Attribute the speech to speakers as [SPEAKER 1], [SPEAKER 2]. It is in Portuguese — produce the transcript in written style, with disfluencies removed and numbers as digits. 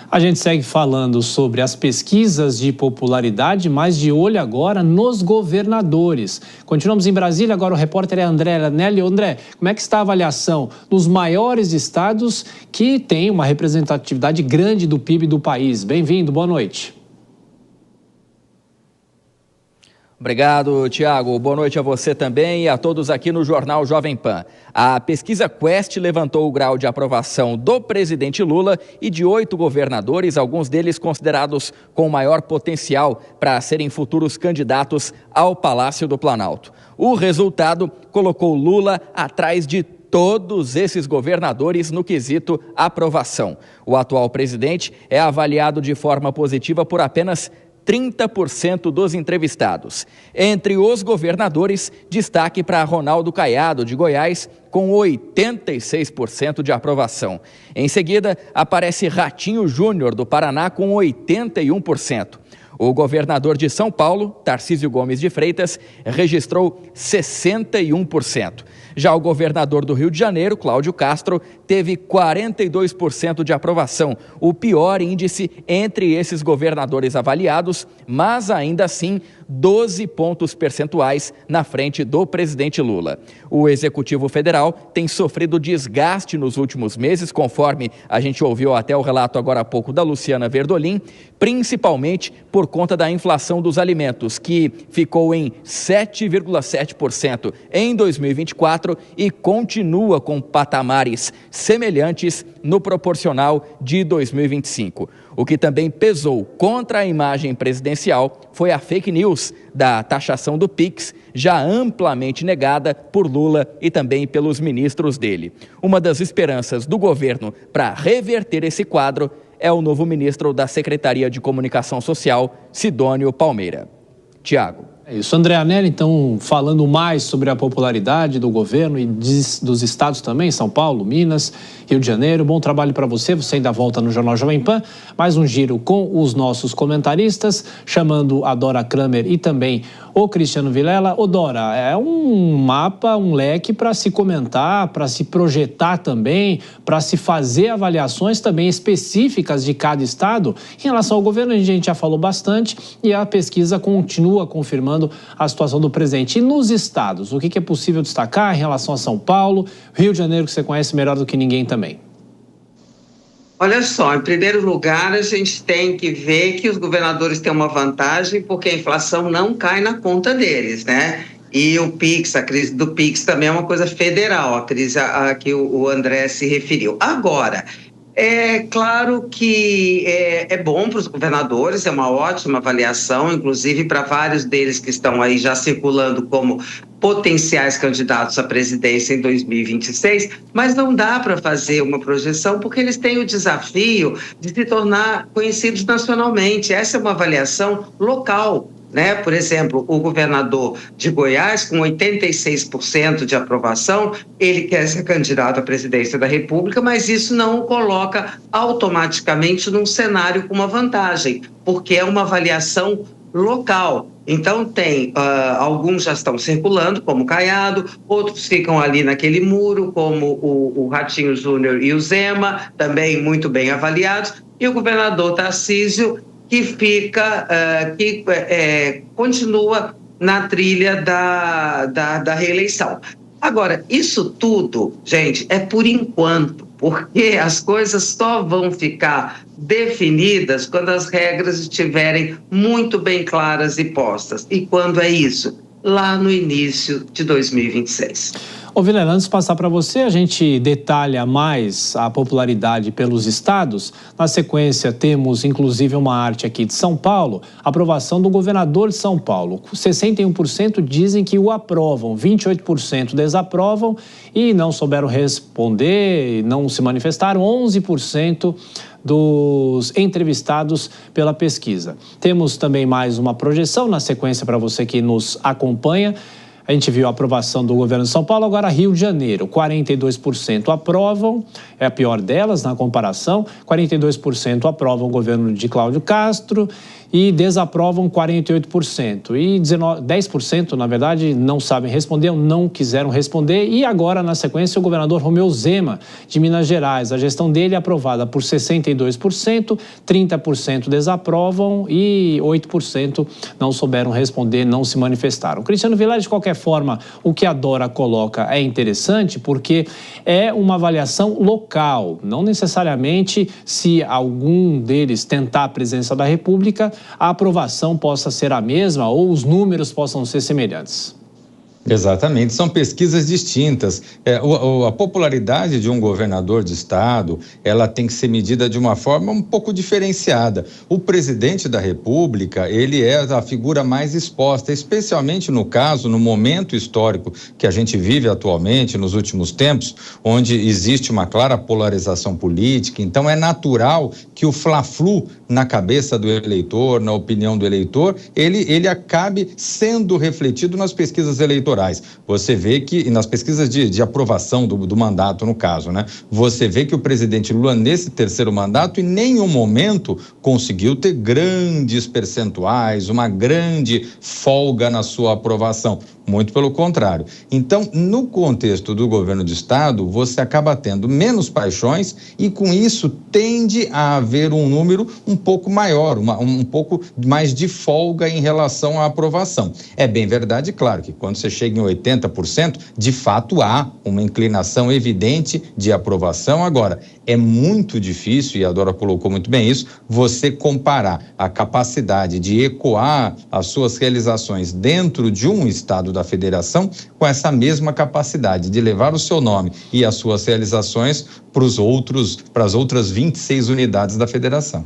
[SPEAKER 1] A gente segue falando sobre as pesquisas de popularidade, mas de olho agora nos governadores. Continuamos em Brasília, agora o repórter é André Anelli. André, como é que está a avaliação dos maiores estados que têm uma representatividade grande do PIB do país? Bem-vindo, boa noite.
[SPEAKER 2] Obrigado, Tiago. Boa noite a você também e a todos aqui no Jornal Jovem Pan. A pesquisa Quest levantou o grau de aprovação do presidente Lula e de 8 governadores, alguns deles considerados com maior potencial para serem futuros candidatos ao Palácio do Planalto. O resultado colocou Lula atrás de todos esses governadores no quesito aprovação. O atual presidente é avaliado de forma positiva por apenas 30% dos entrevistados. Entre os governadores, destaque para Ronaldo Caiado, de Goiás, com 86% de aprovação. Em seguida, aparece Ratinho Júnior, do Paraná, com 81%. O governador de São Paulo, Tarcísio Gomes de Freitas, registrou 61%. Já o governador do Rio de Janeiro, Cláudio Castro, teve 42% de aprovação, o pior índice entre esses governadores avaliados, mas ainda assim 12 pontos percentuais na frente do presidente Lula. O Executivo Federal tem sofrido desgaste nos últimos meses, conforme a gente ouviu até o relato agora há pouco da Luciana Verdolim, principalmente por conta da inflação dos alimentos, que ficou em 7,7% em 2024 e continua com patamares semelhantes no proporcional de 2025. O que também pesou contra a imagem presidencial foi a fake news da taxação do Pix, já amplamente negada por Lula e também pelos ministros dele. Uma das esperanças do governo para reverter esse quadro é o novo ministro da Secretaria de Comunicação Social, Sidônio Palmeira. Tiago.
[SPEAKER 1] É isso, André Anelli, então, falando mais sobre a popularidade do governo e dos estados também, São Paulo, Minas, Rio de Janeiro. Bom trabalho para você, você ainda volta no Jornal Jovem Pan. Mais um giro com os nossos comentaristas, chamando a Dora Kramer e também o Cristiano Vilela. Ô Dora, é um mapa, um leque para se comentar, para se projetar também, para se fazer avaliações também específicas de cada estado. Em relação ao governo, a gente já falou bastante e a pesquisa continua confirmando a situação do presente. E nos estados, o que é possível destacar em relação a São Paulo, Rio de Janeiro, que você conhece melhor do que ninguém também?
[SPEAKER 3] Olha só, em primeiro lugar, a gente tem que ver que os governadores têm uma vantagem porque a inflação não cai na conta deles, né? E o Pix, a crise do Pix também é uma coisa federal, a crise a que o André se referiu. Agora, é claro que é bom para os governadores, é uma ótima avaliação, inclusive para vários deles que estão aí já circulando como potenciais candidatos à presidência em 2026, mas não dá para fazer uma projeção porque eles têm o desafio de se tornar conhecidos nacionalmente. Essa é uma avaliação local, né? Por exemplo, o governador de Goiás, com 86% de aprovação, ele quer ser candidato à presidência da República, mas isso não o coloca automaticamente num cenário com uma vantagem, porque é uma avaliação local. Então, tem alguns já estão circulando, como Caiado, outros ficam ali naquele muro, como o Ratinho Júnior e o Zema, também muito bem avaliados, e o governador Tarcísio, que fica, continua na trilha da reeleição. Agora, isso tudo, gente, é por enquanto, porque as coisas só vão ficar definidas quando as regras estiverem muito bem claras e postas. E quando é isso? Lá no início de 2026.
[SPEAKER 1] Ô Vilela, antes de passar para você, a gente detalha mais a popularidade pelos estados. Na sequência, temos inclusive uma arte aqui de São Paulo, aprovação do governador de São Paulo. 61% dizem que o aprovam, 28% desaprovam e não souberam responder, não se manifestaram, 11% dos entrevistados pela pesquisa. Temos também mais uma projeção na sequência para você que nos acompanha. A gente viu a aprovação do governo de São Paulo, agora Rio de Janeiro, 42% aprovam, é a pior delas na comparação, 42% aprovam o governo de Cláudio Castro e desaprovam 48%. E 10%, na verdade, não sabem responder ou não quiseram responder. E agora, na sequência, o governador Romeu Zema, de Minas Gerais. A gestão dele é aprovada por 62%, 30% desaprovam e 8% não souberam responder, não se manifestaram. Cristiano Vilar, de qualquer forma, o que a Dora coloca é interessante porque é uma avaliação local. Não necessariamente, se algum deles tentar a presença da República, a aprovação possa ser a mesma ou os números possam ser semelhantes.
[SPEAKER 4] Exatamente, são pesquisas distintas. A popularidade de um governador de estado, ela tem que ser medida de uma forma um pouco diferenciada. O presidente da República, ele é a figura mais exposta, especialmente no caso, no momento histórico que a gente vive atualmente, nos últimos tempos, onde existe uma clara polarização política. Então, é natural que o fla-flu na cabeça do eleitor, na opinião do eleitor, ele acabe sendo refletido nas pesquisas eleitorais. Você vê que, nas pesquisas de aprovação do mandato, no caso, né? Você vê que o presidente Lula, nesse terceiro mandato, em nenhum momento conseguiu ter grandes percentuais, uma grande folga na sua aprovação. Muito pelo contrário. Então, no contexto do governo de estado, você acaba tendo menos paixões e, com isso, tende a haver um número um pouco maior, um pouco mais de folga em relação à aprovação. É bem verdade, claro, que quando você chega em 80%, de fato há uma inclinação evidente de aprovação. Agora, é muito difícil, e a Dora colocou muito bem isso, você comparar a capacidade de ecoar as suas realizações dentro de um estado da federação com essa mesma capacidade de levar o seu nome e as suas realizações para as outras 26 unidades da federação.